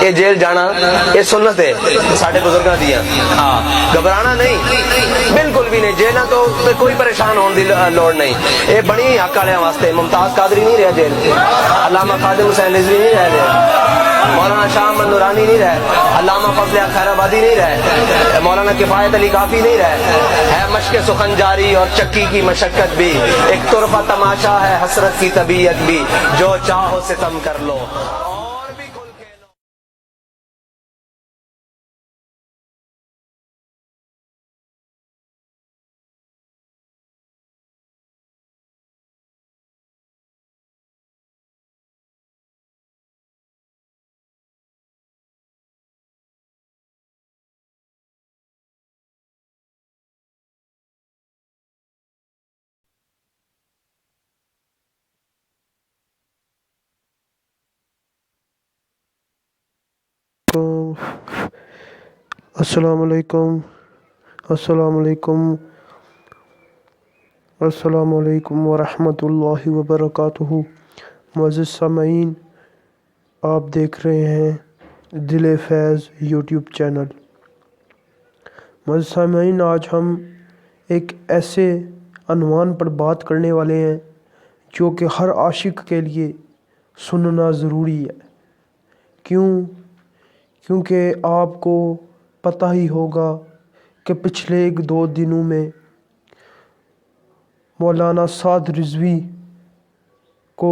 یہ جیل جانا یہ سنت ہے ساڈے بزرگاں دیاں، ہاں گھبرانا نہیں بالکل بھی نہیں، جیل تو کوئی پریشان ہونے دی لوڑ نہیں، یہ بنی حق والوں واسطے۔ ممتاز قادری نہیں رہا جیل، علامہ خادم حسین رضوی نہیں رہ رہے، مولانا شاہ احمد نورانی نہیں رہے، علامہ فضل خیر آبادی نہیں رہے، مولانا کفایت علی کافی نہیں رہے، ہے مشق سخن جاری اور چکی کی مشقت بھی، ایک طرفہ تماشا ہے حسرت کی طبیعت بھی، جو چاہو ستم کر لو۔ السلام علیکم السلام علیکم السلام علیکم ورحمۃ اللہ وبرکاتہ۔ معزز سامعین، آپ دیکھ رہے ہیں دل فیض یوٹیوب چینل۔ معزز سامعین، آج ہم ایک ایسے عنوان پر بات کرنے والے ہیں جو کہ ہر عاشق کے لیے سننا ضروری ہے۔ کیونکہ آپ کو پتہ ہی ہوگا کہ پچھلے 1-2 دنوں میں مولانا سعد رضوی کو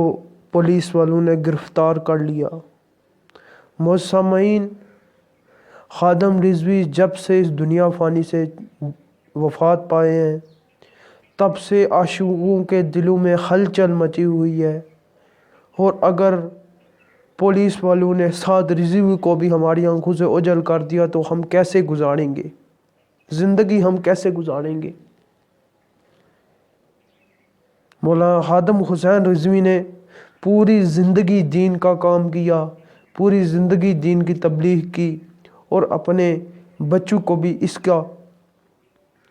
پولیس والوں نے گرفتار کر لیا۔ معزز سامعین، خادم رضوی جب سے اس دنیا فانی سے وفات پائے ہیں تب سے عاشقوں کے دلوں میں ہلچل مچی ہوئی ہے، اور اگر پولیس والوں نے سعد رضوی کو بھی ہماری آنکھوں سے اوجھل کر دیا تو ہم کیسے گزاریں گے زندگی، ہم کیسے گزاریں گے؟ مولانا خادم حسین رضوی نے پوری زندگی دین کا کام کیا، پوری زندگی دین کی تبلیغ کی، اور اپنے بچوں کو بھی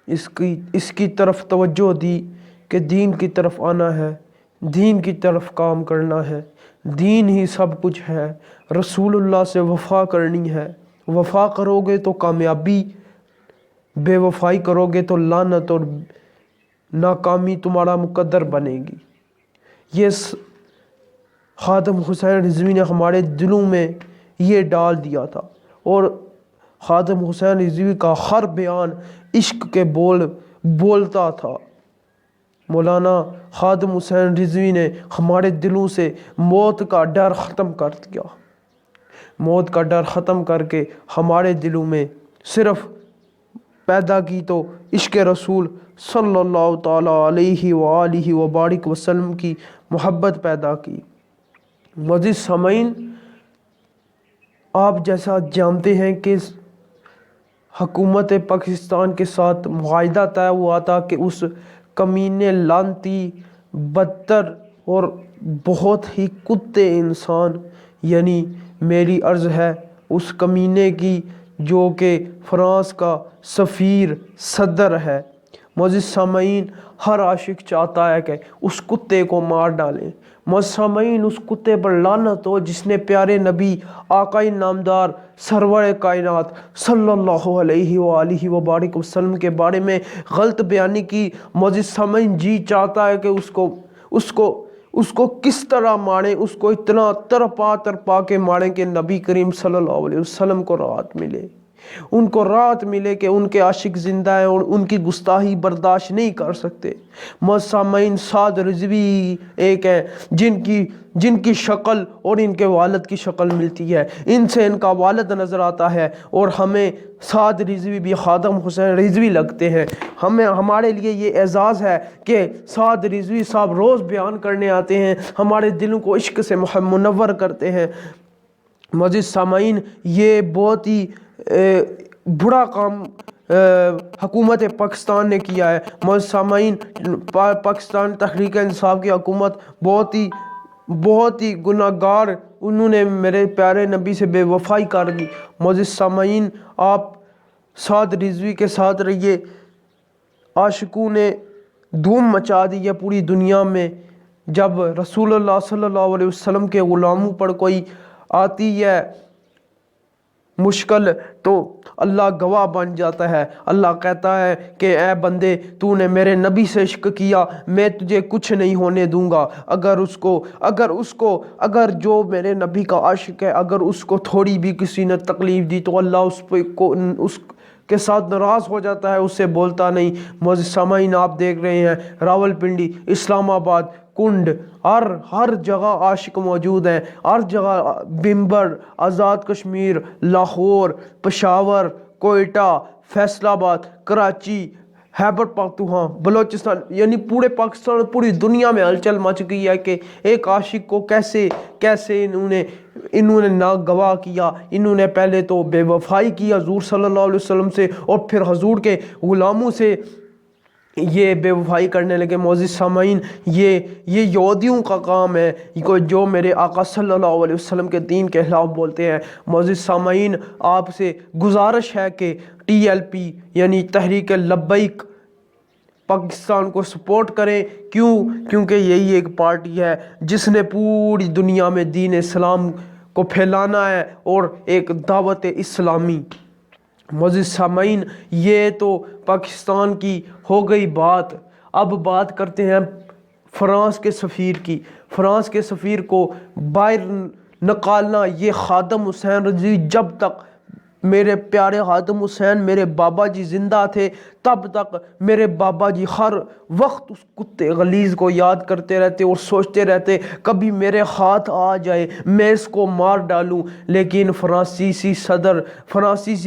اس کی طرف توجہ دی کہ دین کی طرف آنا ہے، دین کی طرف کام کرنا ہے، دین ہی سب کچھ ہے، رسول اللہ سے وفا کرنی ہے، وفا کرو گے تو کامیابی، بے وفائی کرو گے تو لعنت اور ناکامی تمہارا مقدر بنے گی۔ یہ خادم حسین رضوی نے ہمارے دلوں میں یہ ڈال دیا تھا، اور خادم حسین رضوی کا ہر بیان عشق کے بولتا تھا۔ مولانا خادم حسین رضوی نے ہمارے دلوں سے موت کا ڈر ختم کر دیا، موت کا ڈر ختم کر کے ہمارے دلوں میں صرف پیدا کی تو عشق رسول صلی اللہ تعالیٰ علیہ وآلہ وبارک وسلم کی محبت پیدا کی۔ معزز سامعین، آپ جیسا جانتے ہیں کہ حکومت پاکستان کے ساتھ معاہدہ طے ہوا تھا کہ اس کمینے، لعنتی، بدتر اور بہت ہی کتے انسان، یعنی میری عرض ہے اس کمینے کی جو کہ فرانس کا سفیر صدر ہے۔ معزز سامعین، ہر عاشق چاہتا ہے کہ اس کتے کو مار ڈالیں۔ معزز سامعین، اس کتے پر لعنت ہو جس نے پیارے نبی آقا نامدار سرور کائنات صلی اللہ علیہ وآلہ وبارک وسلم کے بارے میں غلط بیانی کی۔ معزز سامعین، جی چاہتا ہے کہ اس کو کس طرح ماریں، اس کو اتنا تڑپا کے ماریں کہ نبی کریم صلی اللہ علیہ وسلم کو راحت ملے، ان کو راحت ملے کہ ان کے عاشق زندہ ہیں اور ان کی گستاخی برداشت نہیں کر سکتے۔ معزز سامعین، سعد رضوی ایک ہیں جن کی شکل اور ان کے والد کی شکل ملتی ہے، ان سے ان کا والد نظر آتا ہے، اور ہمیں سعد رضوی بھی خادم حسین رضوی لگتے ہیں۔ ہمارے لیے یہ اعزاز ہے کہ سعد رضوی صاحب روز بیان کرنے آتے ہیں، ہمارے دلوں کو عشق سے منور کرتے ہیں۔ معزز سامعین، یہ بہت ہی برا کام حکومت پاکستان نے کیا ہے۔ معزز سامعین، پاکستان تحریک انصاف کی حکومت بہت ہی گناہ گار، انہوں نے میرے پیارے نبی سے بے وفائی کر دی۔ معزز سامعین، آپ سعد رضوی کے ساتھ رہیے۔ عاشقوں نے دھوم مچا دی ہے پوری دنیا میں جب رسول اللہ صلی اللہ علیہ وسلم کے غلاموں پر کوئی آتی ہے مشکل تو اللہ گواہ بن جاتا ہے. اللہ کہتا ہے کہ اے بندے تو نے میرے نبی سے عشق کیا, میں تجھے کچھ نہیں ہونے دوں گا. اگر جو میرے نبی کا عاشق ہے, اگر اس کو تھوڑی بھی کسی نے تکلیف دی تو اللہ اس کے ساتھ ناراض ہو جاتا ہے, اس سے بولتا نہیں. معزز سامعین, آپ دیکھ رہے ہیں راول پنڈی, اسلام آباد, کنڈ, ہر جگہ عاشق موجود ہیں. ہر جگہ بمبر, آزاد کشمیر, لاہور, پشاور, کوئٹہ, فیصل آباد, کراچی, خیبر پختونخوا, بلوچستان, یعنی پورے پاکستان, پوری دنیا میں ہلچل مچ گئی ہے کہ ایک عاشق کو کیسے انہوں نے ناگواہ کیا. انہوں نے پہلے تو بے وفائی کی حضور صلی اللہ علیہ وسلم سے, اور پھر حضور کے غلاموں سے یہ بے وفائی کرنے لگے. معزز سامعین, یہ یہودیوں کا کام ہے جو میرے آقا صلی اللہ علیہ وسلم کے دین کے خلاف بولتے ہیں. معزز سامعین, آپ سے گزارش ہے کہ TLP یعنی تحریک لبیک پاکستان کو سپورٹ کریں. کیونکہ یہی ایک پارٹی ہے جس نے پوری دنیا میں دین اسلام کو پھیلانا ہے اور ایک دعوت اسلامی. معزز سامعین, یہ تو پاکستان کی ہو گئی بات. اب بات کرتے ہیں فرانس کے سفیر کی. فرانس کے سفیر کو باہر نکالنا, یہ خادم حسین رضوی, جب تک میرے پیارے خادم حسین میرے بابا جی زندہ تھے تب تک میرے بابا جی ہر وقت اس کتے غلیظ کو یاد کرتے رہتے اور سوچتے رہتے کبھی میرے ہاتھ آ جائے میں اس کو مار ڈالوں. لیکن فرانسیسی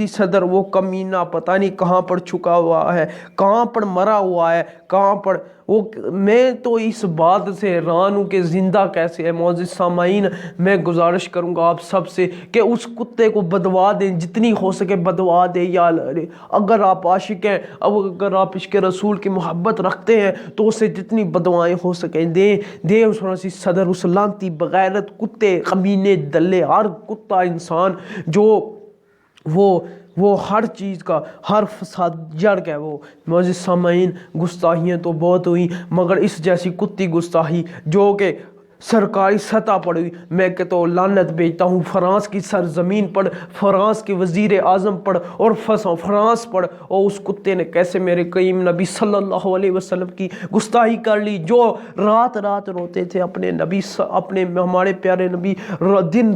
صدر وہ کمینہ پتہ نہیں کہاں پر چھکا ہوا ہے, کہاں پر مرا ہوا ہے, کہاں پر وہ. میں تو اس بات سے حیران ہوں کہ زندہ کیسے ہے. معزز سامعین, میں گزارش کروں گا آپ سب سے کہ اس کتے کو بدوا دیں, جتنی ہو سکے بدوا دیں. یا اگر آپ عاشق ہیں, اگر آپ عشق رسول کی محبت رکھتے ہیں تو اسے جتنی بدوائیں ہو سکیں دیں. اس فرانسیسی صدر, اس لانتی بغیرت کتے, کمینے, دلے, ہر کتا انسان جو وہ ہر چیز کا, ہر فساد جڑ ہے وہ. معزز سامعین, گستاخیاں تو بہت ہوئی مگر اس جیسی کتی گستاخی جو کہ سرکاری سطح پر ہوئی, میں کہ تو لعنت بھیجتا ہوں فرانس کی سرزمین پر, فرانس کے وزیر اعظم پر, اور فرانس پر. اور اس کتے نے کیسے میرے کریم نبی صلی اللہ علیہ وسلم کی گستاخی کر لی, جو رات روتے تھے اپنے نبی, ہمارے پیارے نبی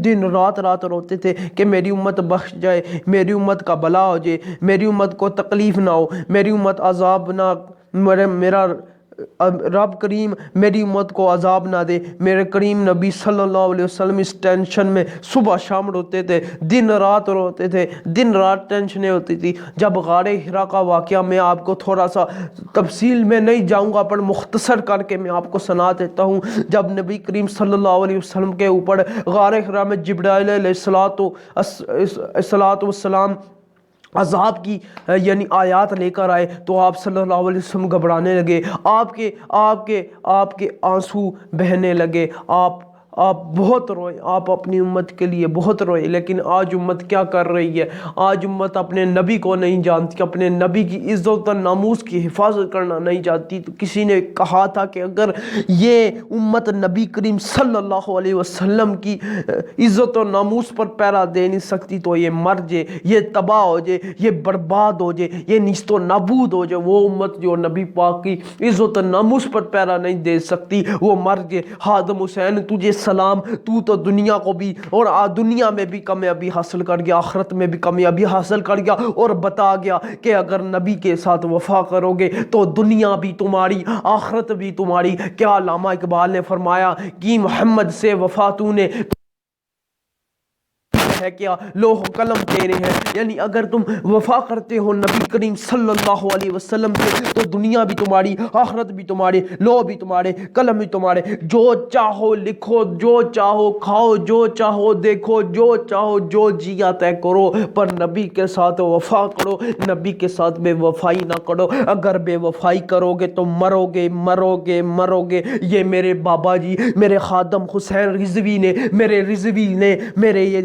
دن رات روتے تھے کہ میری امت بخش جائے, میری امت کا بھلا ہو جائے, میری امت کو تکلیف نہ ہو, میری امت عذاب نہ, میرا رب کریم میری امت کو عذاب نہ دے. میرے کریم نبی صلی اللہ علیہ وسلم اس ٹینشن میں صبح شام روتے تھے, دن رات روتے تھے, دن رات ٹینشنیں ہوتی تھی. جب غار حرا کا واقعہ میں آپ کو تھوڑا سا تفصیل میں نہیں جاؤں گا پر مختصر کر کے میں آپ کو سنا دیتا ہوں. جب نبی کریم صلی اللہ علیہ وسلم کے اوپر غار حرا میں جبرائیل علیہ الصلاۃ والسلام عذاب کی یعنی آیات لے کر آئے تو آپ صلی اللہ علیہ وسلم گھبرانے لگے, آپ کے آنسو بہنے لگے, آپ بہت روئے, آپ اپنی امت کے لیے بہت روئے. لیکن آج امت کیا کر رہی ہے؟ آج امت اپنے نبی کو نہیں جانتی, اپنے نبی کی عزت و ناموس کی حفاظت کرنا نہیں جانتی. تو کسی نے کہا تھا کہ اگر یہ امت نبی کریم صلی اللہ علیہ وسلم کی عزت و ناموس پر پیرا دے نہیں سکتی تو یہ مر جائے, یہ تباہ ہو جائے, یہ برباد ہو جائے, یہ نیست و نابود ہو جائے. وہ امت جو نبی پاک کی عزت و ناموس پر پیرا نہیں دے سکتی وہ مر جائے. خادم حسین تجھے سلام, تو دنیا کو بھی اور دنیا میں بھی کامیابی حاصل کر گیا, آخرت میں بھی کامیابی حاصل کر گیا, اور بتا گیا کہ اگر نبی کے ساتھ وفا کرو گے تو دنیا بھی تمہاری, آخرت بھی تمہاری. کیا علامہ اقبال نے فرمایا کہ محمد سے وفا تو نے ہے کیا, لوح و قلم تیرے ہیں. یعنی اگر تم وفا کرتے ہو نبی کریم صلی اللہ علیہ وسلم سے تو دنیا بھی تمہاری, آخرت بھی تمہاری, لوح بھی تمہارے, قلم بھی تمہارے. جو چاہو لکھو, جو چاہو کھاؤ, جو چاہو دیکھو, جو چاہو جو جیا طے کرو, پر نبی کے ساتھ وفا کرو, نبی کے ساتھ بے وفائی نہ کرو. اگر بے وفائی کرو گے تو مرو گے. یہ میرے بابا جی, میرے خادم حسین رضوی نے, میرے یہ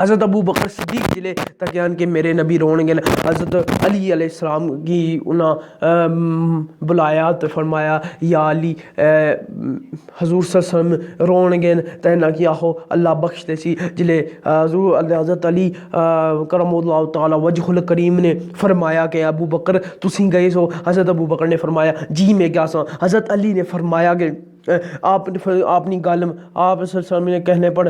حضرت ابو بکر صدیق جلے تکیان کہ میرے نبی رون گے حضرت علی علیہ السلام کی انہاں بلایا تو فرمایا یا علی حضور صلی اللہ علیہ وسلم رون گے تہنا کیا ہو اللہ بخش دے سی جلے حضرت علی کرم اللہ تعالی وجہ الکریم نے فرمایا کہ ابو بکر تسی گئے سو حضرت ابو بکر نے فرمایا جی میں گیا سا حضرت علی نے فرمایا کہ اپنی گالم آپ صلی اللہ علیہ وسلم نے کہنے پر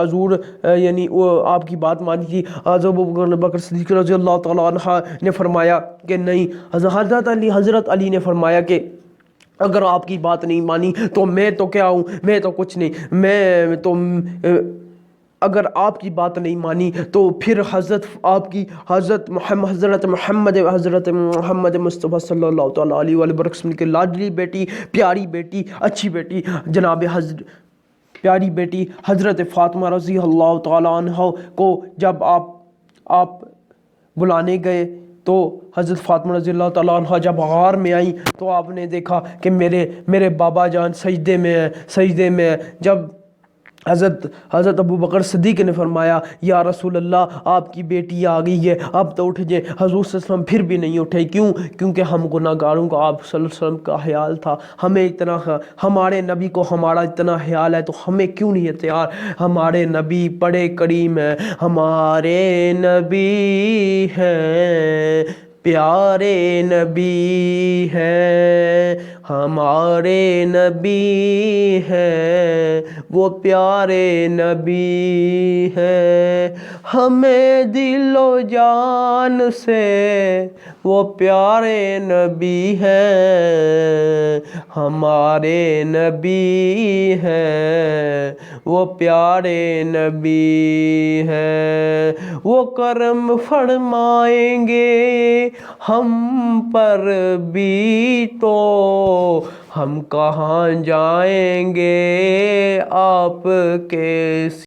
حضور یعنی وہ آپ کی بات مانی تھی حضرت ابو بکر صدیق رضی اللہ تعالیٰ عنہ نے فرمایا کہ نہیں حضرت علی نے فرمایا کہ اگر آپ کی بات نہیں مانی تو میں تو کیا ہوں میں تو کچھ نہیں میں تو اگر آپ کی بات نہیں مانی تو پھر آپ کی حضرت محمد مصطفیٰ صلی اللہ تعالیٰ علیہ وسلم کے لاڈلی بیٹی پیاری بیٹی اچھی بیٹی جناب پیاری بیٹی حضرت فاطمہ رضی اللہ تعالیٰ عنہ کو جب آپ بلانے گئے تو حضرت فاطمہ رضی اللہ تعالیٰ عنہ جب غار میں آئیں تو آپ نے دیکھا کہ میرے بابا جان سجدے میں جب حضرت ابو بکر صدیق نے فرمایا یا رسول اللہ آپ کی بیٹی آ گئی ہے اب تو اٹھ جائے حضور صلی اللہ علیہ وسلم پھر بھی نہیں اٹھے کیونکہ ہم گناہ گاروں کا آپ صلی اللہ علیہ وسلم کا خیال تھا ہمیں اتنا ہمارے نبی کو ہمارا اتنا خیال ہے تو ہمیں کیوں نہیں ہے تیار ہمارے نبی بڑے کریم ہیں ہمارے نبی ہیں پیارے نبی ہیں ہمارے نبی ہیں وہ پیارے نبی ہیں ہمیں دل و جان سے وہ پیارے نبی ہیں ہمارے نبی ہیں وہ پیارے نبی ہیں وہ کرم فرمائیں گے ہم پر بھی تو ہم کہاں جائیں گے آپ کے